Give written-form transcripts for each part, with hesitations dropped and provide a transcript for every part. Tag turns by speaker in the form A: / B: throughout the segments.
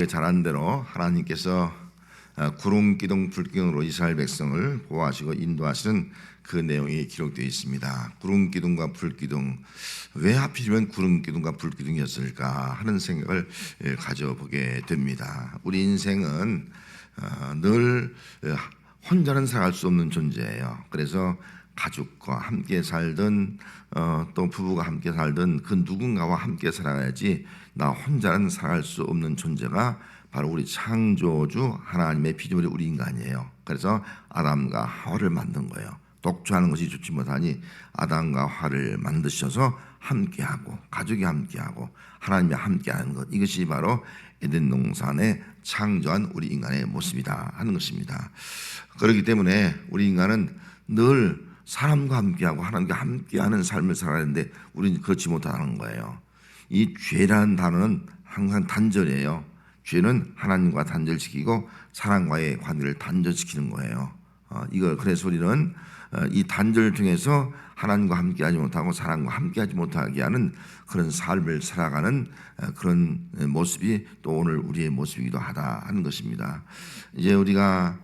A: 잘 아는 대로 하나님께서 구름 기둥 불 기둥으로 이스라엘 백성을 보호하시고 인도하시는 그 내용이 기록되어 있습니다. 구름 기둥과 불 기둥, 왜 하필이면 구름 기둥과 불 기둥이었을까 하는 생각을 가져보게 됩니다. 우리 인생은 늘 혼자는 살아갈 수 없는 존재예요. 그래서 가족과 함께 살든 또 부부가 함께 살든 그 누군가와 함께 살아야지 나 혼자는 살아갈 수 없는 존재가 바로 우리 창조주 하나님의 피조물이 우리 인간이에요. 그래서 아담과 하와를 만든 거예요. 독주하는 것이 좋지 못하니 아담과 하와를 만드셔서 함께하고 가족이 함께하고 하나님이 함께하는 것, 이것이 바로 에덴 동산에 창조한 우리 인간의 모습이다 하는 것입니다. 그렇기 때문에 우리 인간은 늘 사람과 함께하고 하나님과 함께하는 삶을 살아야 하는데 우리는 그렇지 못하는 거예요. 이 죄라는 단어는 항상 단절이에요. 죄는 하나님과 단절시키고 사람과의 관계를 단절시키는 거예요. 그래서 우리는 이 단절을 통해서 하나님과 함께하지 못하고 사람과 함께하지 못하게 하는 그런 삶을 살아가는 그런 모습이 또 오늘 우리의 모습이기도 하다 하는 것입니다. 이제 우리가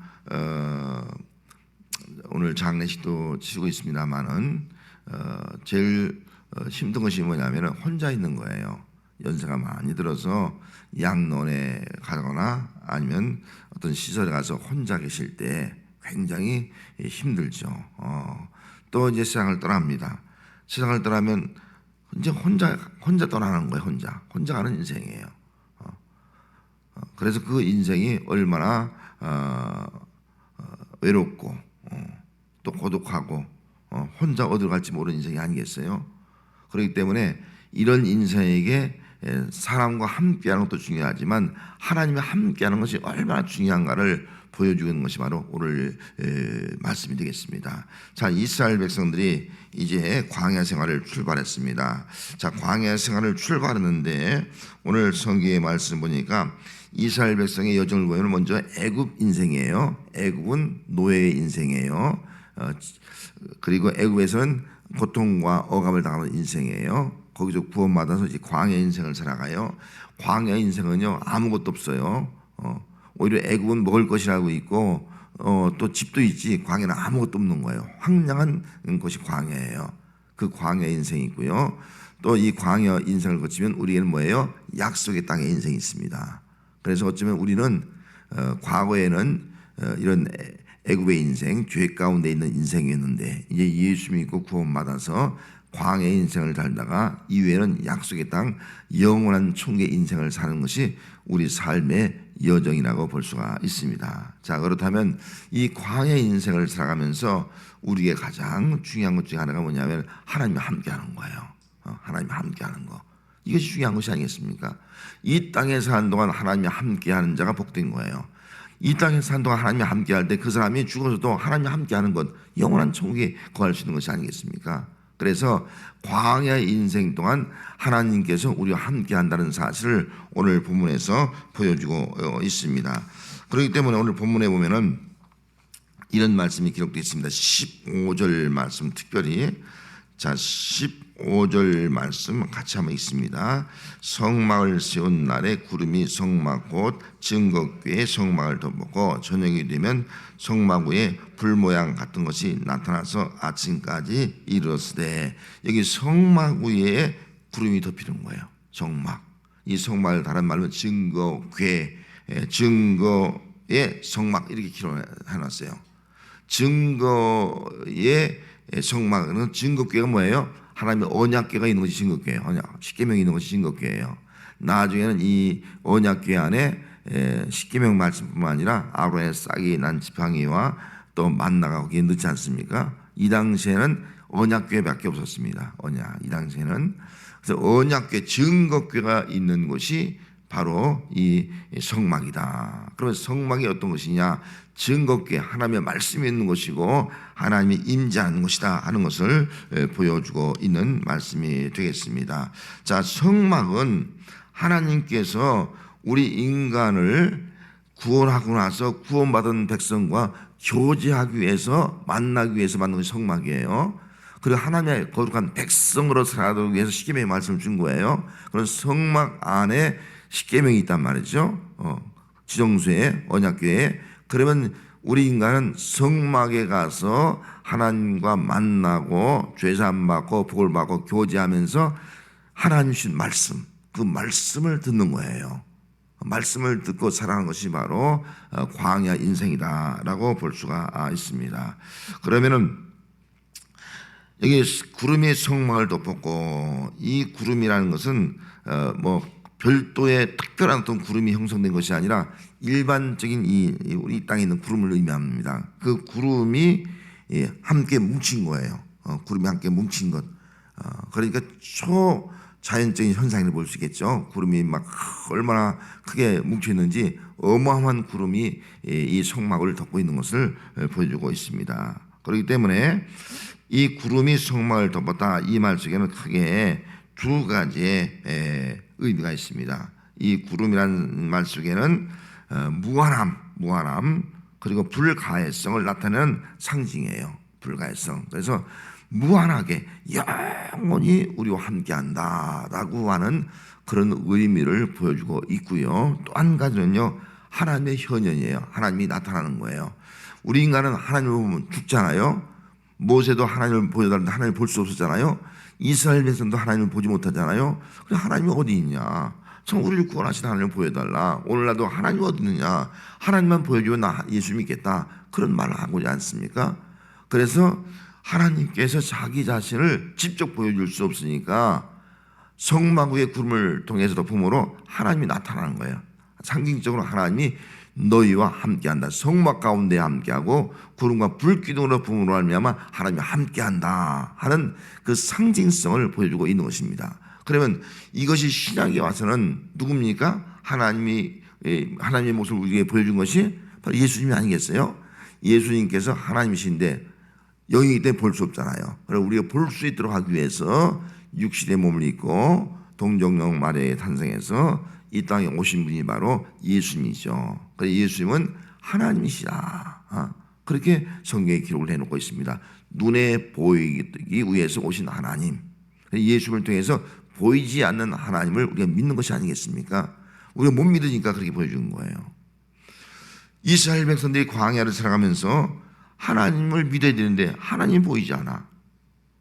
A: 오늘 장례식도 치르고 있습니다만은 제일 힘든 것이 뭐냐면 혼자 있는 거예요. 연세가 많이 들어서 양론에 가거나 아니면 어떤 시설에 가서 혼자 계실 때 굉장히 힘들죠. 또 이제 세상을 떠납니다. 세상을 떠나면 이제 혼자 떠나는 거예요. 혼자 가는 인생이에요. 그래서 그 인생이 얼마나 외롭고 또 고독하고 혼자 어디로 갈지 모르는 인생이 아니겠어요? 그렇기 때문에 이런 인생에게 사람과 함께하는 것도 중요하지만 하나님과 함께하는 것이 얼마나 중요한가를 보여주는 것이 바로 오늘 말씀이 되겠습니다. 자, 이스라엘 백성들이 이제 광야 생활을 출발했습니다. 자, 광야 생활을 출발했는데 오늘 성경의 말씀 보니까 이스라엘 백성의 여정을 보면 먼저 애굽 인생이에요. 애굽은 노예의 인생이에요. 그리고 애굽에서는 고통과 억압을 당하는 인생이에요. 거기서 구원받아서 이제 광야 인생을 살아가요. 광야 인생은요 아무것도 없어요. 오히려 애굽은 먹을 것이라고 있고 또 집도 있지 광야는 아무것도 없는 거예요. 황량한 곳이 광야예요. 그 광야 인생이 있고요. 또 이 광야 인생을 거치면 우리에는 뭐예요? 약속의 땅의 인생이 있습니다. 그래서 어쩌면 우리는 과거에는 이런 애굽의 인생, 죄 가운데 있는 인생이었는데 이제 예수 믿고 구원받아서 광야의 인생을 살다가 이후에는 약속의 땅 영원한 총계 인생을 사는 것이 우리 삶의 여정이라고 볼 수가 있습니다. 자, 그렇다면 이 광야의 인생을 살아가면서 우리에게 가장 중요한 것 중에 하나가 뭐냐면 하나님과 함께하는 거예요. 하나님과 함께하는 거, 이것이 중요한 것이 아니겠습니까? 이 땅에 사는 동안 하나님과 함께하는 자가 복된 거예요. 이 땅에 사는 동안 하나님과 함께할 때 그 사람이 죽어서도 하나님과 함께하는 것, 영원한 천국에 거할 수 있는 것이 아니겠습니까? 그래서 광야의 인생 동안 하나님께서 우리와 함께한다는 사실을 오늘 본문에서 보여주고 있습니다. 그렇기 때문에 오늘 본문에 보면은 이런 말씀이 기록되어 있습니다. 15절 말씀 특별히, 자 15절 말씀 같이 한번 읽습니다. 성막을 세운 날에 구름이 성막 곧 증거궤의 성막을 덮고 저녁이 되면 성막 위에 불 모양 같은 것이 나타나서 아침까지 이르렀으되, 여기 성막 위에 구름이 덮이는 거예요. 성막, 이 성막을 다른 말로 증거궤, 증거의 성막 이렇게 기록해놨어요. 증거의 성막은, 증거궤가 뭐예요? 하나님의 언약궤가 있는 것이 증거궤예요. 십계명이 있는 것이 증거궤예요. 나중에는 이 언약궤 안에 십계명 말씀뿐만 아니라 아론의 싹이 난 지팡이와 또 만나가 거기에 넣지 않습니까? 이 당시에는 언약궤밖에 없었습니다. 이 당시에는. 그래서 언약궤, 증거궤가 있는 곳이 바로 이 성막이다. 그러면 성막이 어떤 것이냐? 증거궤, 하나님의 말씀이 있는 것이고 하나님이 임재하는 것이다 하는 것을 보여주고 있는 말씀이 되겠습니다. 자, 성막은 하나님께서 우리 인간을 구원하고 나서 구원받은 백성과 교제하기 위해서, 만나기 위해서 만든 것이 성막이에요. 그리고 하나님의 거룩한 백성으로 살아가기 위해서 십계명의 말씀을 준 거예요. 그런 성막 안에 십계명이 있단 말이죠. 지정수에 언약궤에. 그러면 우리 인간은 성막에 가서 하나님과 만나고 죄사함 받고 복을 받고 교제하면서 하나님 주신 말씀, 그 말씀을 듣는 거예요. 말씀을 듣고 살아가는 것이 바로 광야 인생이다라고 볼 수가 있습니다. 그러면은 여기 구름이 성막을 덮었고, 이 구름이라는 것은 뭐 별도의 특별한 어떤 구름이 형성된 것이 아니라 일반적인 우리 땅에 있는 구름을 의미합니다. 그 구름이 함께 뭉친 거예요. 구름이 함께 뭉친 것. 그러니까 초자연적인 현상을 볼 수 있겠죠. 구름이 막 얼마나 크게 뭉쳐 있는지 어마어마한 구름이 이 성막을 덮고 있는 것을 보여주고 있습니다. 그렇기 때문에 이 구름이 성막을 덮었다, 이 말 속에는 크게 두 가지의 의미가 있습니다. 이 구름이라는 말 속에는 무한함 그리고 불가해성을 나타내는 상징이에요. 불가해성. 그래서 무한하게 영원히 우리와 함께한다라고 하는 그런 의미를 보여주고 있고요. 또 한 가지는요, 하나님의 현현이에요. 하나님이 나타나는 거예요. 우리 인간은 하나님을 보면 죽잖아요. 모세도 하나님을 보여달라는데 하나님을 볼 수 없었잖아요. 이스라엘 백성도 하나님을 보지 못하잖아요. 그래, 하나님이 어디 있냐? 참 우리를 구원하신 하나님을 보여달라. 오늘날도 하나님이 어디 있느냐? 하나님만 보여주면 나 예수 믿겠다. 그런 말을 하고자 않습니까? 그래서 하나님께서 자기 자신을 직접 보여줄 수 없으니까 성막 위의 구름을 통해서 덮음으로 하나님이 나타나는 거예요. 상징적으로 하나님이 너희와 함께한다. 성막 가운데 함께하고 구름과 불기둥으로 붐으로 말미암아 하나님이 함께한다 하는 그 상징성을 보여주고 있는 것입니다. 그러면 이것이 신약에 와서는 누굽니까? 하나님의 모습을 우리에게 보여준 것이 바로 예수님이 아니겠어요? 예수님께서 하나님이신데 영이기 때문에 볼 수 없잖아요. 그래서 우리가 볼 수 있도록 하기 위해서 육신의 몸을 입고 동정녀 마리아에 탄생해서 이 땅에 오신 분이 바로 예수님이죠. 그래서 예수님은 하나님이시다. 그렇게 성경에 기록을 해놓고 있습니다. 눈에 보이기 위해서 오신 하나님. 예수님을 통해서 보이지 않는 하나님을 우리가 믿는 것이 아니겠습니까? 우리가 못 믿으니까 그렇게 보여주는 거예요. 이스라엘 백성들이 광야를 살아가면서 하나님을 믿어야 되는데 하나님이 보이지 않아.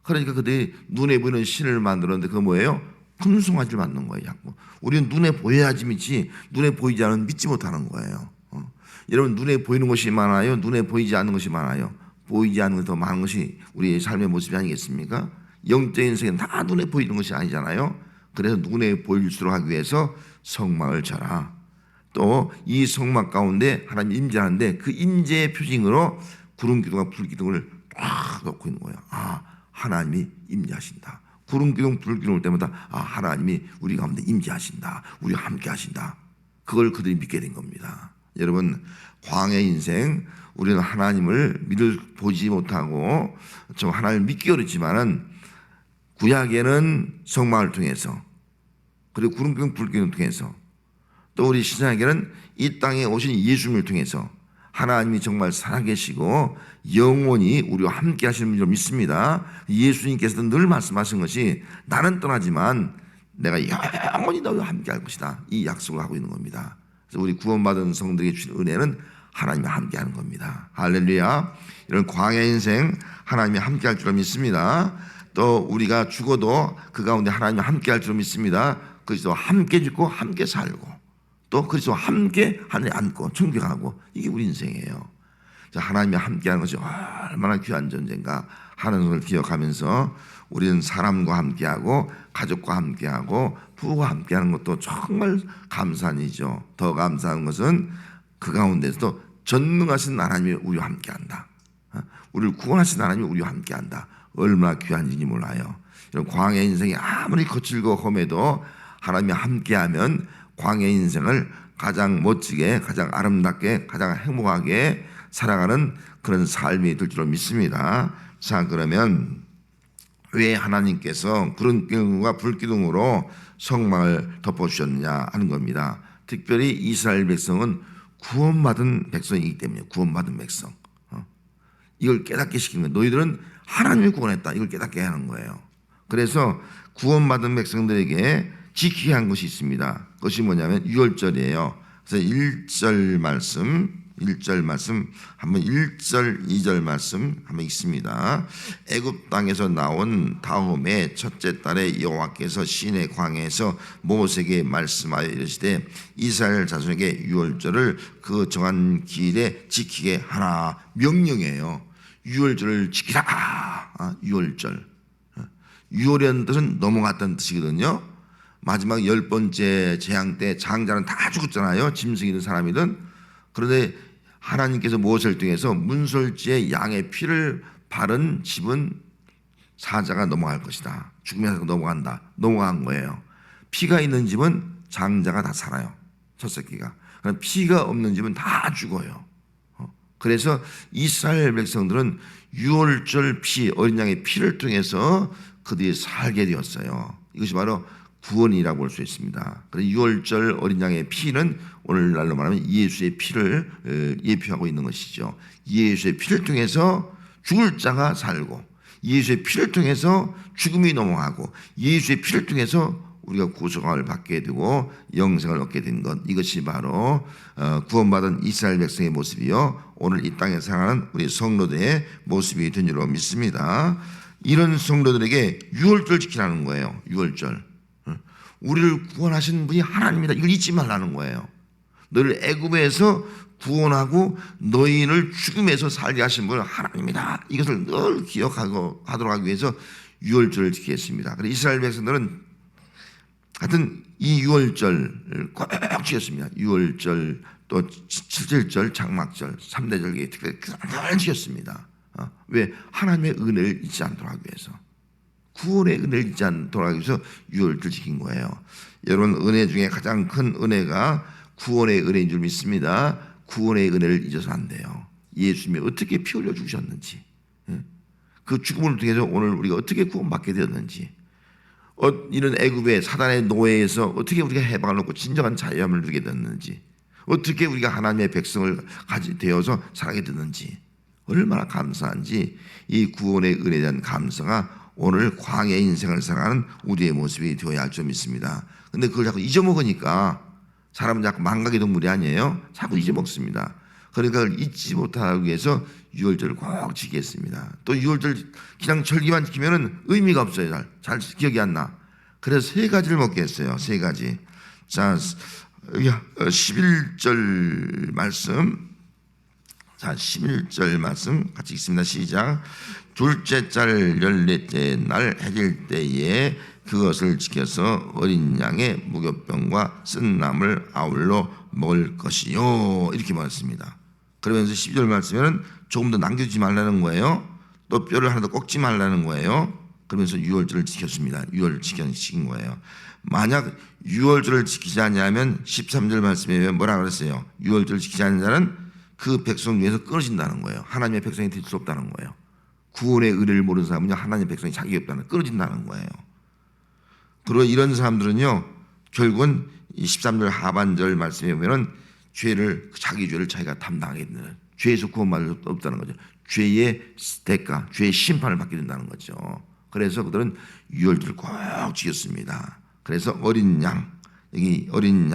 A: 그러니까 그들이 눈에 보이는 신을 만들었는데 그거 뭐예요? 금송아지를 만든 거예요. 자꾸. 우리는 눈에 보여야지 믿지, 눈에 보이지 않으면 믿지 못하는 거예요. 여러분, 눈에 보이는 것이 많아요? 눈에 보이지 않는 것이 많아요? 보이지 않는 것이 더 많은 것이 우리의 삶의 모습이 아니겠습니까? 영적인 인생은 다 눈에 보이는 것이 아니잖아요. 그래서 눈에 보일수록 하기 위해서 성막을 쳐라. 또 이 성막 가운데 하나님 임재하는데 그 임재의 표징으로 구름기둥과 불기둥을 딱 놓고 있는 거예요. 하나님이 임재하신다. 구름기둥 불기둥 올 때마다 하나님이 우리 가운데 임재하신다. 우리와 함께 하신다. 그걸 그들이 믿게 된 겁니다. 여러분, 광야 인생, 우리는 하나님을 보지 못하고 좀 하나님을 믿기 어렵지만은 구약에는 성막을 통해서, 그리고 구름기둥 불기둥을 통해서, 또 우리 신약에는 이 땅에 오신 예수님을 통해서 하나님이 정말 살아계시고 영원히 우리와 함께 하시는 줄 믿습니다. 예수님께서도 늘 말씀하신 것이 나는 떠나지만 내가 영원히 너희와 함께 할 것이다. 이 약속을 하고 있는 겁니다. 그래서 우리 구원받은 성도에게 주신 은혜는 하나님이 함께 하는 겁니다. 할렐루야. 이런 광야 인생 하나님이 함께 할 줄 믿습니다. 또 우리가 죽어도 그 가운데 하나님이 함께 할 줄 믿습니다. 그리스도와 함께 죽고 함께 살고 또 그리스도와 함께 하늘에 앉고 천국에 가고, 이게 우리 인생이에요. 하나님이 함께하는 것이 얼마나 귀한 존재인가 하는 것을 기억하면서 우리는 사람과 함께하고 가족과 함께하고 부부와 함께하는 것도 정말 감사한 일이죠. 더 감사한 것은 그 가운데서도 전능하신 하나님이 우리와 함께한다. 우리를 구원하신 하나님이 우리와 함께한다. 얼마나 귀한 일인지 몰라요. 이런 광야 인생이 아무리 거칠고 험해도 하나님이 함께하면 광야 인생을 가장 멋지게, 가장 아름답게, 가장 행복하게 살아가는 그런 삶이 될 줄 믿습니다. 자, 그러면 왜 하나님께서 구름기둥과 불기둥으로 성막을 덮어주셨느냐 하는 겁니다. 특별히 이스라엘 백성은 구원받은 백성이기 때문에, 구원받은 백성. 이걸 깨닫게 시키는 거예요. 너희들은 하나님이 구원했다. 이걸 깨닫게 하는 거예요. 그래서 구원받은 백성들에게 지키게 한 것이 있습니다. 그것이 뭐냐면 유월절이에요. 그래서 1절 말씀 한번 1절 2절 말씀 한번 읽습니다. 애굽 땅에서 나온 다음에 첫째 달에 여호와께서 시내 광야에서 모세에게 말씀하여 이르시되 이스라엘 자손에게 유월절을 그 정한 기일에 지키게 하라. 명령이에요. 유월절을 지키라. 유월절. 유월이라는 뜻은 넘어갔다는 뜻이거든요. 마지막 10번째 재앙 때 장자는 다 죽었잖아요. 짐승이든 사람이든. 그런데 하나님께서 모세를 통해서 문설주의 양의 피를 바른 집은 사자가 넘어갈 것이다. 죽으면서 넘어간 거예요. 피가 있는 집은 장자가 다 살아요. 첫 새끼가. 그럼 피가 없는 집은 다 죽어요. 그래서 이스라엘 백성들은 유월절 피, 어린 양의 피를 통해서 그들이 살게 되었어요. 이것이 바로 구원이라고 볼 수 있습니다. 그래서 유월절 어린 양의 피는 오늘날로 말하면 예수의 피를 예표하고 있는 것이죠. 예수의 피를 통해서 죽을 자가 살고, 예수의 피를 통해서 죽음이 넘어가고, 예수의 피를 통해서 우리가 구속을 받게 되고 영생을 얻게 된 것, 이것이 바로 구원받은 이스라엘 백성의 모습이요, 오늘 이 땅에 살아가는 우리 성도들의 모습이 된 줄로 믿습니다. 이런 성도들에게 유월절 지키라는 거예요. 유월절. 우리를 구원하신 분이 하나님이다. 이걸 잊지 말라는 거예요. 너를 애굽에서 구원하고 너희를 죽음에서 살게 하신 분은 하나님이다. 이것을 늘 기억하고 하도록 하기 위해서 유월절을 지키겠습니다. 그래서 이스라엘 백성들은 하여튼 이 유월절 꼭 지켰습니다. 유월절, 또 7절절, 장막절, 3대 절기 특별히 늘 지켰습니다. 왜? 하나님의 은혜를 잊지 않도록 하기 위해서, 구원의 은혜를 잊지 않도록 하기 위해서 유월절 지킨 거예요. 여러분, 은혜 중에 가장 큰 은혜가 구원의 은혜인 줄 믿습니다. 구원의 은혜를 잊어서 안 돼요. 예수님이 어떻게 피 흘려 죽으셨는지, 그 죽음을 통해서 오늘 우리가 어떻게 구원받게 되었는지, 이런 애굽의 사단의 노예에서 어떻게 우리가 해방을 얻고 진정한 자유함을 누리게 됐는지, 어떻게 우리가 하나님의 백성을 되어서 살게 됐는지, 얼마나 감사한지 이 구원의 은혜에 대한 감사가 오늘 광야의 인생을 살아가는 우리의 모습이 되어야 할 줄 믿습니다. 근데 그걸 자꾸 잊어먹으니까 사람은 자꾸 망각의 동물이 아니에요. 자꾸 잊어먹습니다. 그러니까 그걸 잊지 못하기 위해서 유월절을 꼭 지키겠습니다. 또 유월절 그냥 절기만 지키면 의미가 없어요. 잘 기억이 안 나. 그래서 3가지를 먹겠어요. 3가지. 자, 11절 말씀. 자, 11절 말씀 같이 읽습니다. 시작. 둘째 달 14째 날 해질 때에 그것을 지켜서 어린 양의 무교병과 쓴 나물 아울러 먹을 것이요. 이렇게 말했습니다. 그러면서 12절 말씀에는 조금 더 남겨두지 말라는 거예요. 또 뼈를 하나 더 꺾지 말라는 거예요. 그러면서 유월절을 지켰습니다. 유월을 지킨 거예요. 만약 유월절을 지키지 않냐면 13절 말씀에 뭐라 그랬어요? 유월절을 지키지 않는 자는 그 백성 중에서 끊어진다는 거예요. 하나님의 백성이 될 수 없다는 거예요. 구원의 의를 모르는 사람은요, 하나님의 백성이 자격이 없다는, 끊어진다는 거예요. 그리고 이런 사람들은요, 결국은 이 13절 하반절 말씀에 보면은 자기 죄를 자기가 담당하게 되는, 죄에서 구원받을 수 없다는 거죠. 죄의 대가, 죄의 심판을 받게 된다는 거죠. 그래서 그들은 유월절을 꼭 지켰습니다. 그래서 어린 양, 여기 어린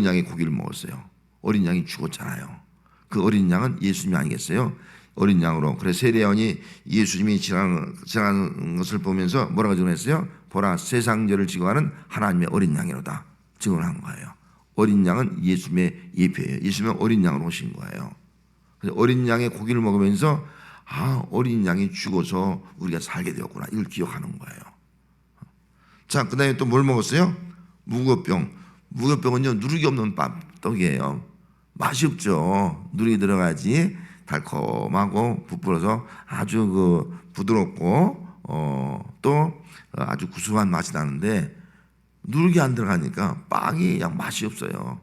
A: 양의 고기를 먹었어요. 어린 양이 죽었잖아요. 그 어린 양은 예수님이 아니겠어요? 어린 양으로. 그래서 세례요한이 예수님이 지나가는 것을 보면서 뭐라고 증언했어요? 보라, 세상 죄를 지고하는 하나님의 어린 양이로다. 증언한 거예요. 어린 양은 예수님의 예표예요. 예수님은 어린 양으로 오신 거예요. 그래서 어린 양의 고기를 먹으면서 어린 양이 죽어서 우리가 살게 되었구나, 이걸 기억하는 거예요. 자, 그 다음에 또 뭘 먹었어요? 무교병. 무교병은요, 누룩이 없는 떡이에요. 맛이 없죠. 누룩이 들어가지 달콤하고 부풀어서 아주 부드럽고 또 아주 구수한 맛이 나는데, 누룩이 안 들어가니까 빵이 그냥 맛이 없어요.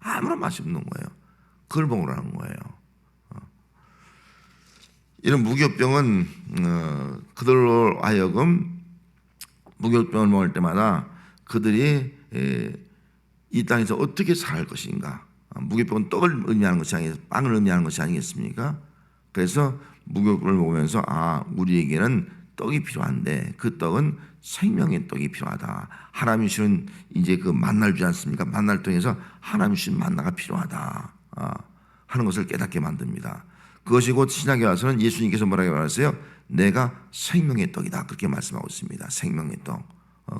A: 아무런 맛이 없는 거예요. 그걸 먹으라는 거예요. 이런 무교병은 그들로 하여금 무교병을 먹을 때마다 그들이 이 땅에서 어떻게 살 것인가. 무교병은 떡을 의미하는 것이 아니라 빵을 의미하는 것이 아니겠습니까? 그래서 무교병을 먹으면서 우리에게는 떡이 필요한데 그 떡은 생명의 떡이 필요하다. 하나님이 주는 이제 그 만나를 주지 않습니까? 만나를 통해서 하나님이 주신 만나가 필요하다 하는 것을 깨닫게 만듭니다. 그것이 곧 신약에 와서는 예수님께서 뭐라고 말하세요? 내가 생명의 떡이다. 그렇게 말씀하고 있습니다. 생명의 떡.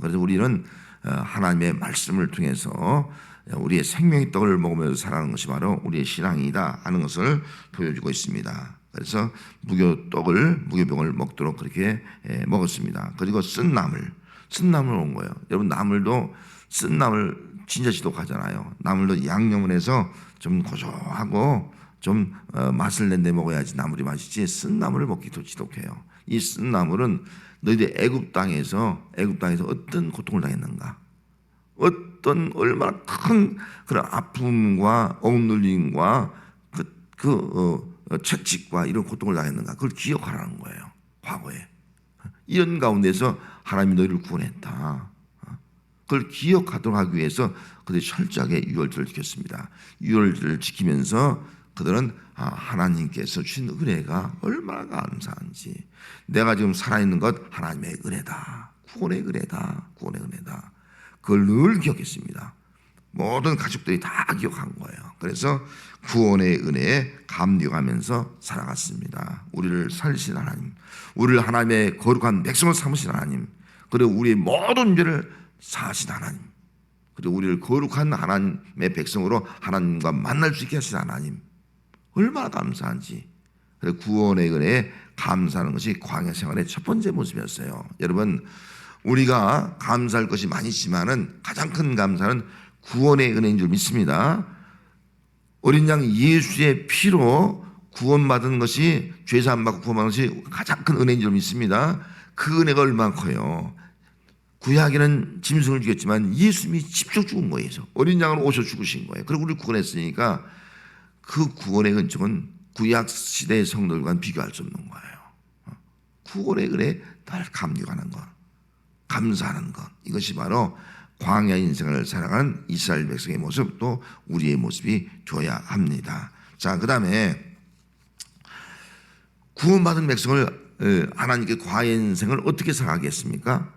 A: 그래서 우리는 하나님의 말씀을 통해서 우리의 생명의 떡을 먹으면서 살아가는 것이 바로 우리의 신앙이다 하는 것을 보여주고 있습니다. 그래서 무교병을 먹도록 그렇게 먹었습니다. 그리고 쓴 나물 온 거예요. 여러분 나물도 쓴 나물 진짜 지독하잖아요. 나물도 양념을 해서 좀 고소하고 좀 맛을 낸데 먹어야지 나물이 맛있지. 쓴 나물을 먹기도 지독해요. 이 쓴 나물은 너희들 애굽 땅에서 어떤 고통을 당했는가? 어떤 얼마나 큰 그런 아픔과 억눌림과 채찍과 이런 고통을 당했는가? 그걸 기억하라는 거예요. 과거에 이런 가운데서 하나님이 너희를 구원했다. 그걸 기억하도록 하기 위해서 그들이 철저하게 유월절을 지켰습니다. 유월절을 지키면서 그들은 하나님께서 주신 은혜가 얼마나 감사한지, 내가 지금 살아있는 것 하나님의 은혜다, 구원의 은혜다. 그걸 늘 기억했습니다. 모든 가족들이 다 기억한 거예요. 그래서 구원의 은혜에 감격하면서 살아갔습니다. 우리를 살리신 하나님, 우리를 하나님의 거룩한 백성을 삼으신 하나님, 그리고 우리의 모든 죄를 사하신 하나님, 그리고 우리를 거룩한 하나님의 백성으로 하나님과 만날 수 있게 하신 하나님, 얼마나 감사한지. 그래서 구원의 은혜에 감사하는 것이 광야 생활의 첫 번째 모습이었어요. 여러분, 우리가 감사할 것이 많이 있지만은 가장 큰 감사는 구원의 은혜인 줄 믿습니다. 어린 양 예수의 피로 구원받은 것이, 죄사함 받고 구원받은 것이 가장 큰 은혜인 줄 믿습니다. 그 은혜가 얼마나 커요. 구약에는 짐승을 죽였지만 예수님이 직접 죽은 거예요. 어린 양으로 오셔 죽으신 거예요. 그리고 우리를 구원했으니까 그 구원의 은총은 구약 시대의 성도들과는 비교할 수 없는 거예요. 구원의 은혜에 날 감격하는 것, 감사하는 것, 이것이 바로 광야 인생을 살아가는 이스라엘 백성의 모습, 또 우리의 모습이 되어야 합니다. 자, 그 다음에 구원받은 백성을 하나님께 광야 인생을 어떻게 살아가겠습니까?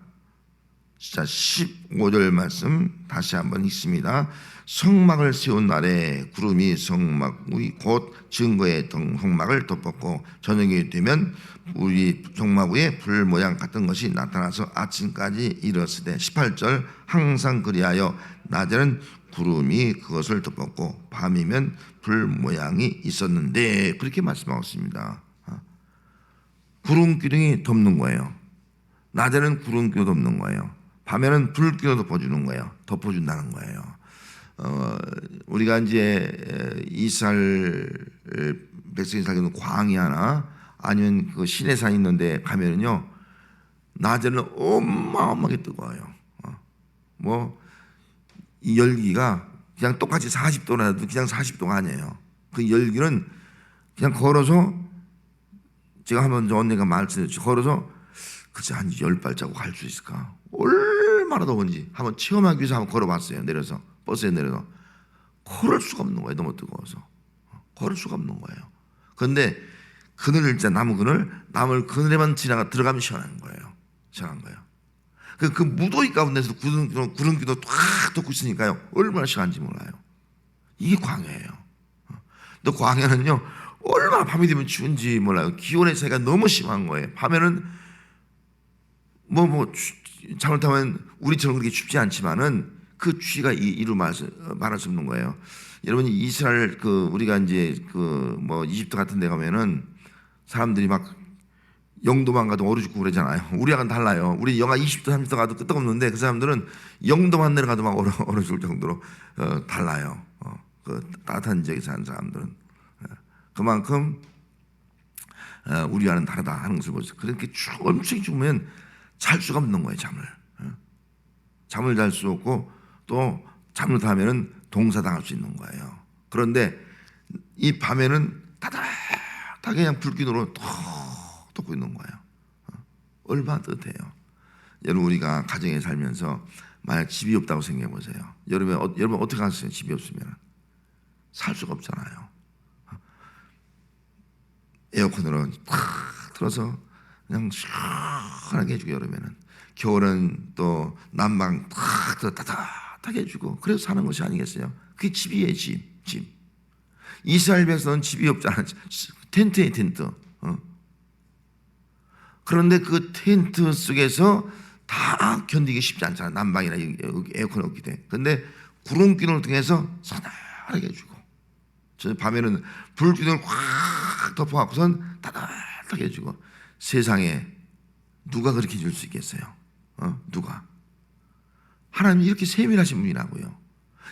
A: 자, 15절 말씀 다시 한번 읽습니다. 성막을 세운 날에 구름이 성막 위 곧 증거의 성막을 덮었고 저녁이 되면 우리 성막 위에 불 모양 같은 것이 나타나서 아침까지 이르렀으되 18절 항상 그리하여 낮에는 구름이 그것을 덮었고 밤이면 불 모양이 있었는데, 그렇게 말씀하고 있습니다. 구름기둥이 덮는 거예요. 낮에는 구름기둥 덮는 거예요. 밤에는 불기둥 덮어주는 거예요. 덮어준다는 거예요. 우리가 이제 이스라엘 백성이 살기는 광야나 아니면 그 시내산 있는데 가면은요, 낮에는 어마어마하게 뜨거워요. 이 열기가 그냥 똑같이 40도라도 그냥 40도가 아니에요. 그 열기는 그냥 걸어서, 제가 한번 언니가 말씀드렸죠. 걸어서 그치 한 10발자국 갈 수 있을까? 얼마나 더운지 한번 체험하기 위해서 한번 걸어봤어요. 내려서 버스에 내려서 걸을 수가 없는 거예요. 너무 뜨거워서 걸을 수가 없는 거예요. 그런데 그늘 일자 나무 그늘에만 들어가면 시원한 거예요. 그 무더위 가운데서 구름기도 탁 덮고 있으니까요, 얼마나 시원한지 몰라요. 이게 광야예요. 또 광야는요, 얼마나 밤이 되면 추운지 몰라요. 기온의 차이가 너무 심한 거예요. 밤에는 잘못하면 우리처럼 그렇게 춥지 않지만은 그 추위가 이루 말할 수 없는 거예요. 여러분, 이스라엘 우리가 이제 이집트 같은 데 가면은 사람들이 막 영도만 가도 얼어 죽고 그러잖아요. 우리하고는 달라요. 우리 영하 20도 30도 가도 끄떡없는데 그 사람들은 영도만 내려가도 막 얼어 죽을 정도로 달라요. 그 따뜻한 지역에 사는 사람들은 그만큼 우리와는 다르다 하는 것을 보죠. 그렇게 엄청 추우면 잘 수가 없는 거예요. 잠을 잘 수 없고, 또 잠을 자면은 동사당할 수 있는 거예요. 그런데 이 밤에는 따뜻하게 그냥 불기둥으로 톡 덮고 있는 거예요. 얼마나 따뜻해요. 여러분, 우리가 가정에 살면서 만약 집이 없다고 생각해 보세요. 여러분 어떻게 하세요? 집이 없으면 살 수가 없잖아요. 에어컨으로 팍 틀어서 그냥 시원하게 해주고, 여름에는. 겨울은 또 난방 탁 따뜻하게 해주고, 그래서 사는 것이 아니겠어요? 그게 집이에요. 집. 이스라엘 백성은 집이 없잖아. 텐트에 텐트. 그런데 그 텐트 속에서 다 견디기 쉽지 않잖아. 난방이나 에어컨이 없기 때문에. 근데 구름기둥을 통해서 서늘하게 해주고, 저 밤에는 불기둥을 확 덮어갖고선 따뜻하게 해주고. 세상에 누가 그렇게 해줄 수 있겠어요? 누가? 하나님이 이렇게 세밀하신 분이라고요.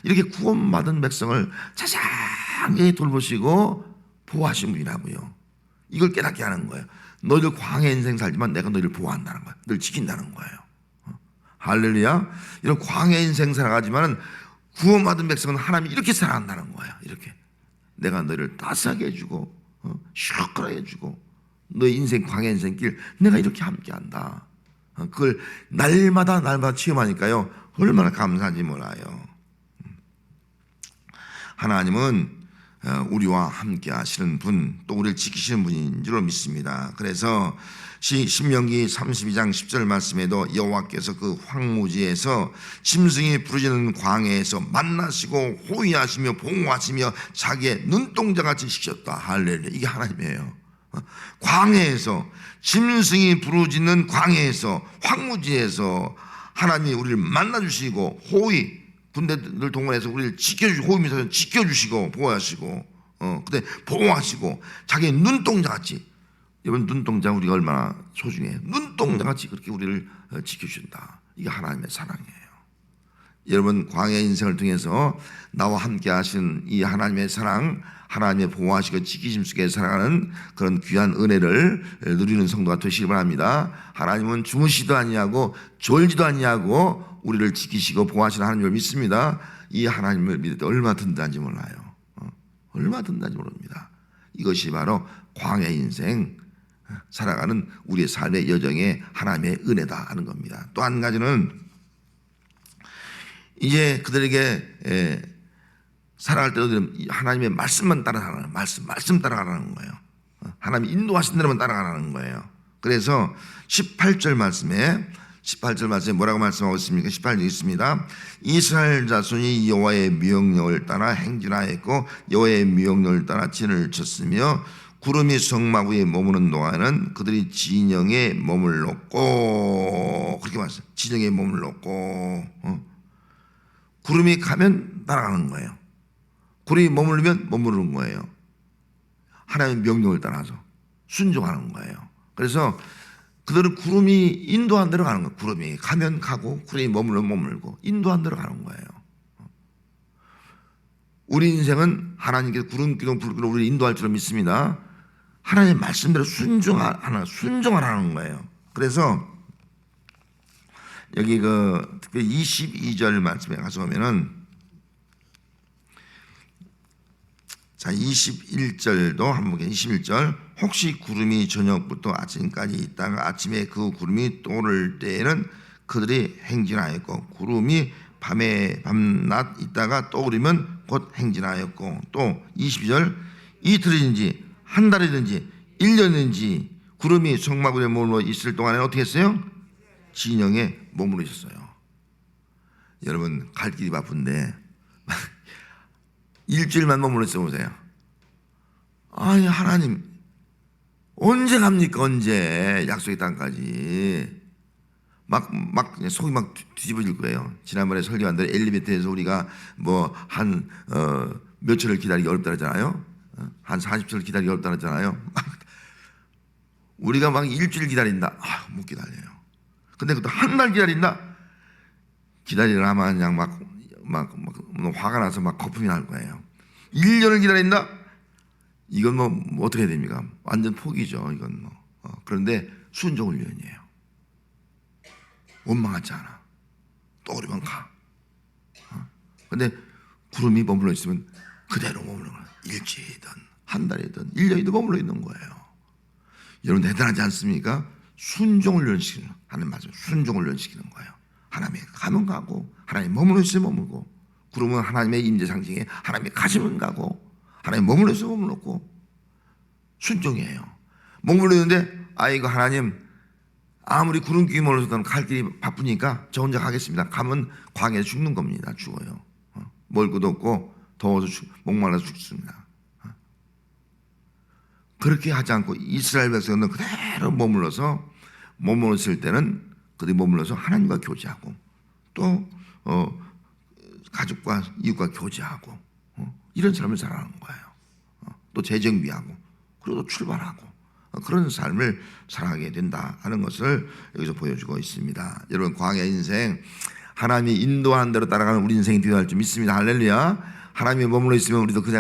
A: 이렇게 구원받은 백성을 자세하게 돌보시고 보호하신 분이라고요. 이걸 깨닫게 하는 거예요. 너희들 광야 인생 살지만 내가 너희를 보호한다는 거예요. 늘 지킨다는 거예요. 할렐루야. 이런 광야 인생 살아가지만 구원받은 백성은 하나님이 이렇게 살아간다는 거예요. 이렇게 내가 너희를 따스하게 해주고 시원하게 해주고 너희 인생 광야 인생 길 내가 이렇게 함께한다. 그걸 날마다 체험하니까요 얼마나 감사한지 몰라요. 하나님은 우리와 함께 하시는 분, 또 우리를 지키시는 분인 줄 믿습니다. 그래서 신명기 32장 10절 말씀에도 여호와께서 그 황무지에서 짐승이 부르짖는 광야에서 만나시고 호위하시며 보호하시며 자기의 눈동자같이 지켰다. 할렐루야. 이게 하나님이에요. 광야에서, 짐승이 부르짖는 광야에서, 황무지에서 하나님이 우리를 만나주시고 호위, 군대들 동원해서 우리를 지켜주시고, 호위미사를 지켜주시고 보호하시고, 근데 보호하시고 자기의 눈동자같이, 여러분 눈동자 우리가 얼마나 소중해요. 눈동자같이 그렇게 우리를 지켜준다. 이게 하나님의 사랑이에요. 여러분 광야 인생을 통해서 나와 함께 하신 이 하나님의 사랑, 하나님의 보호하시고 지키심 속에 살아가는 그런 귀한 은혜를 누리는 성도가 되시기 바랍니다. 하나님은 주무시도 아니하고 졸지도 아니하고 우리를 지키시고 보호하시는 하나님을 믿습니다. 이 하나님을 믿을 때 얼마나 든든한지 몰라요. 얼마나 든든한지 모릅니다. 이것이 바로 광야 인생 살아가는 우리의 삶의 여정에 하나님의 은혜다 하는 겁니다. 또 한 가지는 이제 그들에게 살아갈 때도 하나님의 말씀만 따라가라는, 말씀 따라가라는 거예요. 하나님이 인도하신 대로만 따라가라는 거예요. 그래서 18절 말씀에 뭐라고 말씀하고 있습니까? 18절 있습니다. 이스라엘 자손이 여호와의 명령을 따라 행진하였고 여호와의 명령을 따라 진을 쳤으며 구름이 성막 위에 머무는 동안은 그들이 진영에 머물렀고, 그렇게 말했어요. 진영에 머물렀고, 구름이 가면 따라가는 거예요. 구름이 머무르면 머무르는 거예요. 하나님의 명령을 따라서 순종하는 거예요. 그래서 그들은 구름이 인도한 대로 가는 거예요. 구름이 가면 가고 구름이 머물면 머물고 인도한 대로 가는 거예요. 우리 인생은 하나님께서 구름기둥 불기둥 우리를 인도할 줄 믿습니다. 하나님의 말씀대로 순종하라는 거예요. 그래서 여기 특별히 22절 말씀에 가서 보면은, 자 21절도 한번 보게요. 21절 혹시 구름이 저녁부터 아침까지 있다가 아침에 그 구름이 떠오를 때에는 그들이 행진하였고 구름이 밤낮 있다가 떠오르면 곧 행진하였고, 또 22절 이틀이든지 한 달이든지 1년이든지 구름이 성막 위에 머물러 있을 동안에 어떻게 했어요? 진영에 머물러 있었어요. 여러분 갈 길이 바쁜데 일주일만 머물러 있어 보세요. 아니 하나님 언제 갑니까? 언제 약속의 땅까지. 막 속이 막 뒤집어질 거예요. 지난번에 설교한 대로 엘리베이터에서 우리가 한 며칠을 기다리기 어렵다 그러잖아요. 한 40초를 기다리기 어렵다 그러잖아요. 우리가 막 일주일 기다린다. 못 기다려요. 근데 그것도 한 달 기다린다. 기다리려 하면 그냥 막 화가 나서 막 거품이 날 거예요. 1년을 기다린다. 이건 어떻게 해야 됩니까? 완전 포기죠. 이건 그런데 순종 훈련이에요. 원망하지 않아. 떠오르면 가. 근데 구름이 머물러 있으면 그대로 머물러 거예요. 일주일이든 한 달이든 1년이든 머물러 있는 거예요. 여러분 대단하지 않습니까? 순종 훈련시키는, 하는 말씀 순종 훈련시키는 거예요. 하나님이 가면 가고 하나님 머물러 있으면 머물고, 구름은 하나님의 임재 상징에 하나님이 가시면 가고 하나님 머물러 있으면 머물렀고, 순종이에요. 머물러 있는데 아이고 하나님 아무리 구름끼리 몰려서 갈 길이 바쁘니까 저 혼자 가겠습니다. 가면 광야에 죽는 겁니다. 죽어요. 먹을 것도 없고 더워서 목말라서 죽습니다. 그렇게 하지 않고 이스라엘 백성은 그대로 머물렀을 때는 그들이 머물러서 하나님과 교제하고 또 가족과 이웃과 교제하고 이런 삶을 살아가는 거예요. 또 재정비하고 그리고 또 출발하고 그런 삶을 살아가게 된다 하는 것을 여기서 보여주고 있습니다. 여러분, 광야 인생, 하나님이 인도하는 대로 따라가는 우리 인생이 되어야 할 줄 믿습니다. 할렐루야. 하나님이 머물러 있으면 우리도 그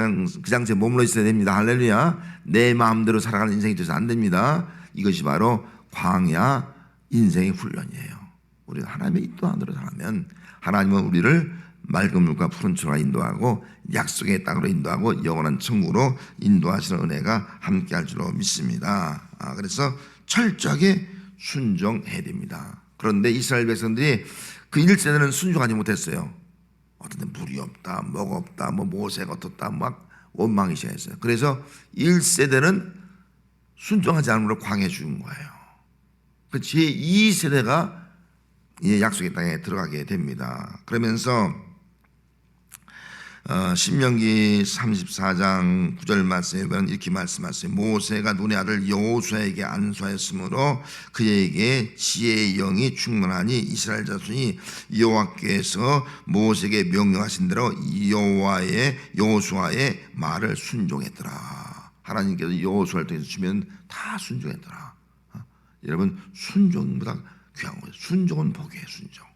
A: 장소에 머물러 있어야 됩니다. 할렐루야. 내 마음대로 살아가는 인생이 되어서 안 됩니다. 이것이 바로 광야 인생의 훈련이에요. 우리가 하나님의 인도하는 대로 살아가면 하나님은 우리를 맑은 물과 푸른 초가 인도하고 약속의 땅으로 인도하고 영원한 천국으로 인도하시는 은혜가 함께할 줄로 믿습니다. 그래서 철저하게 순종해야 됩니다. 그런데 이스라엘 백성들이 그 1세대는 순종하지 못했어요. 어떤 데 물이 없다, 뭐가 없다, 모세가 어떻다, 막 원망이 시작했어요. 그래서 1세대는 순종하지 않으므로 광야에 죽은 거예요. 그 제2세대가 이제 약속의 땅에 들어가게 됩니다. 그러면서 신명기 34장 9절 말씀에 보면 이렇게 말씀하세요. 모세가 눈의 아들 여호수아에게 안수하였으므로 그에게 지혜의 영이 충만하니 이스라엘 자손이 여호와께서 모세에게 명령하신 대로 여호수아의 말을 순종했더라. 하나님께서 여호수아를 통해서 주면 다 순종했더라. 여러분, 순종보다 귀한 거예요. 순종은 복이에요. 순종.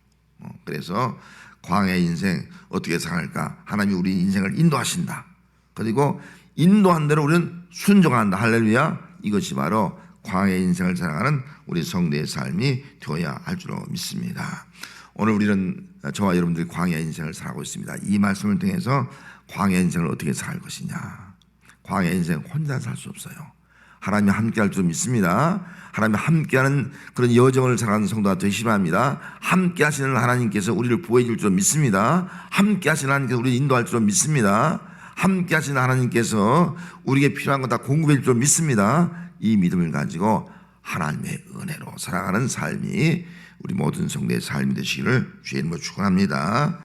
A: 그래서 광야의 인생 어떻게 살아갈까? 하나님이 우리 인생을 인도하신다. 그리고 인도한 대로 우리는 순종한다. 할렐루야. 이것이 바로 광야의 인생을 살아가는 우리 성도의 삶이 되어야 할 줄로 믿습니다. 오늘 우리는 저와 여러분들이 광야의 인생을 살아가고 있습니다. 이 말씀을 통해서 광야의 인생을 어떻게 살 것이냐. 광야의 인생 혼자 살 수 없어요. 하나님이 함께할 줄 믿습니다. 하나님이 함께하는 그런 여정을 살아가는 성도가 되시기 바랍니다. 함께하시는 하나님께서 우리를 보호해 줄 줄 믿습니다. 함께하시는 하나님께서 우리를 인도할 줄 믿습니다. 함께하시는 하나님께서 우리에게 필요한 거 다 공급해 줄 줄 믿습니다. 이 믿음을 가지고 하나님의 은혜로 살아가는 삶이 우리 모든 성도의 삶이 되시기를 주의 이름으로 축원합니다.